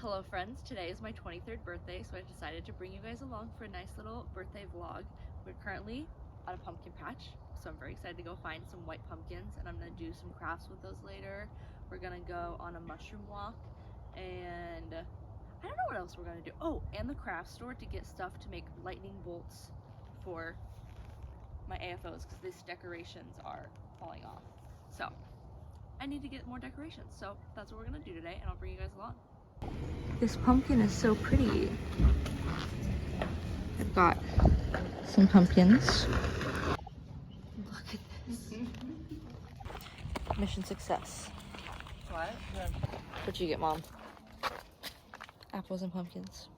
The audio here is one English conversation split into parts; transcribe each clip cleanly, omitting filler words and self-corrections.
Hello friends, today is my 23rd birthday, so I decided to bring you guys along for a nice little birthday vlog. We're currently at a pumpkin patch, so I'm very excited to go find some white pumpkins, and I'm gonna do some crafts with those later. We're gonna go on a mushroom walk, and I don't know what else we're gonna do. Oh, and the craft store to get stuff to make lightning bolts for my AFOs, because these decorations are falling off. So I need to get more decorations, so that's what we're gonna do today, and I'll bring you guys along. This pumpkin is so pretty. I've got some pumpkins. Look at this. Mission success. What? What'd you get, Mom? Apples and pumpkins.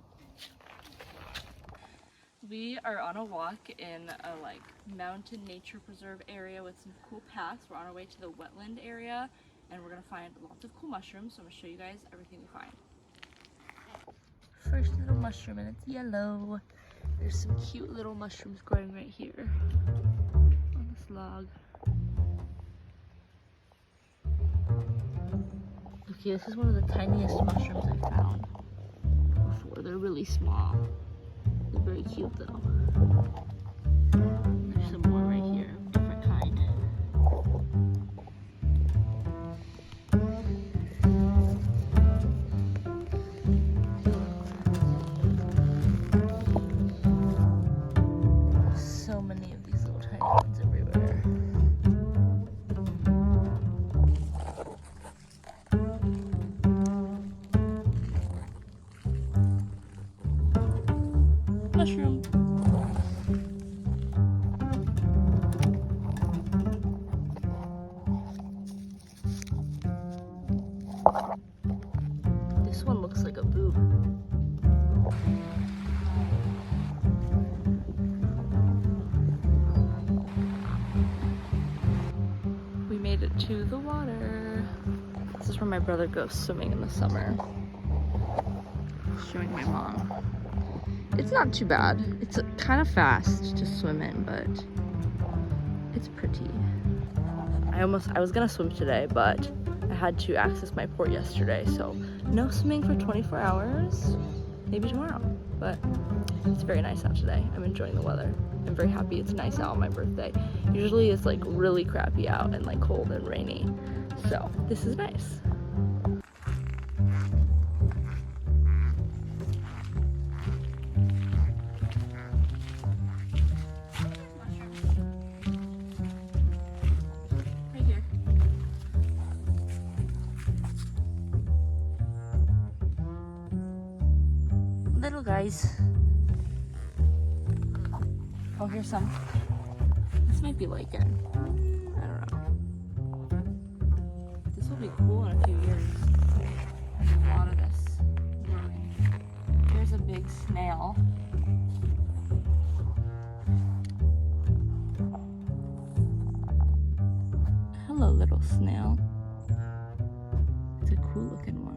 We are on a walk in a mountain nature preserve area with some cool paths. We're on our way to the wetland area, and we're gonna find lots of cool mushrooms. So I'm gonna show you guys everything we find. First little mushroom, and it's yellow. There's some cute little mushrooms growing right here on this log. Okay, this is one of the tiniest mushrooms I've found before. They're really small. They're very cute though. There's some more right here, different kind. So many of these little tiny ones everywhere. Mushroom. This one looks like a boob. We made it to the water. This is where my brother goes swimming in the summer. Showing my mom. It's not too bad. It's kind of fast to swim in, but it's pretty. I was gonna swim today, but I had to access my port yesterday, so no swimming for 24 hours. Maybe tomorrow, but it's very nice out today. I'm enjoying the weather. I'm very happy it's nice out on my birthday. Usually it's really crappy out and cold and rainy, so this is nice. Little guys. Oh, here's some. This might be lichen. I don't know. This will be cool in a few years. There's a lot of this growing. Here's a big snail. Hello, little snail. It's a cool looking one.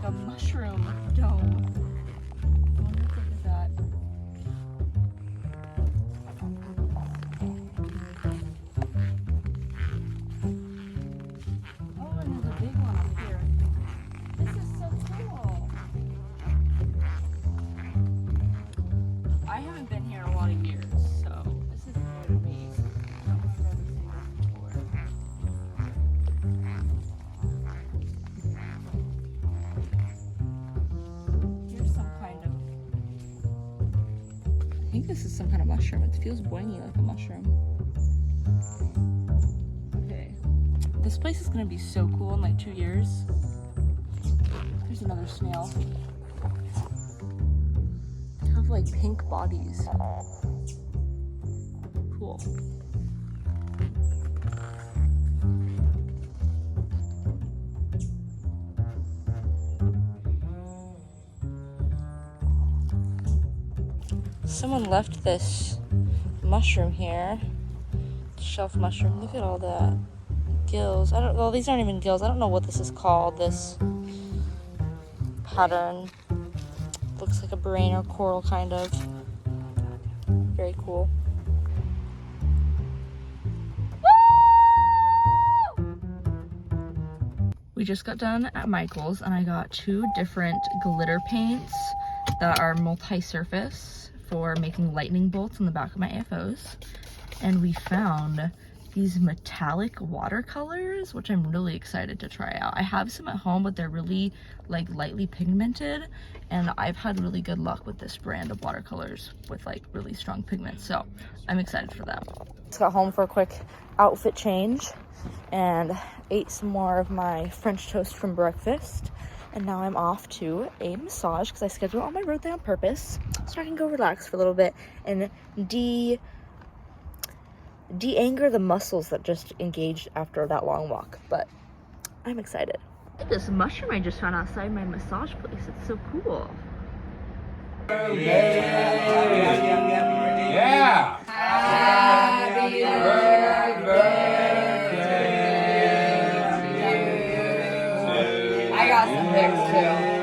A mushroom dome. I wonder if it is that. Oh, and there's a big one up here. This is so cool. I haven't been here in a lot of years, so this is new to me. I don't remember ever seeing this before. I think this is some kind of mushroom. It feels boingy like a mushroom. Okay. This place is gonna be so cool in 2 years. There's another snail. They have pink bodies. Cool. Someone left this mushroom here. Shelf mushroom. Look at all that. Gills. Well, these aren't even gills. I don't know what this is called. This pattern. Looks like a brain or coral kind of. Very cool. Woo! We just got done at Michael's and I got 2 different glitter paints that are multi-surface for making lightning bolts on the back of my AFOs. And we found these metallic watercolors, which I'm really excited to try out. I have some at home, but they're really like lightly pigmented, and I've had really good luck with this brand of watercolors with like really strong pigments, so I'm excited for them. Just got home for a quick outfit change and ate some more of my French toast from breakfast, and now I'm off to a massage because I scheduled it on my birthday on purpose so I can go relax for a little bit and de-anger the muscles that just engaged after that long walk. But I'm excited. Look at this mushroom I just found outside my massage place. It's so cool. Yeah. Happy birthday. I got some pics too.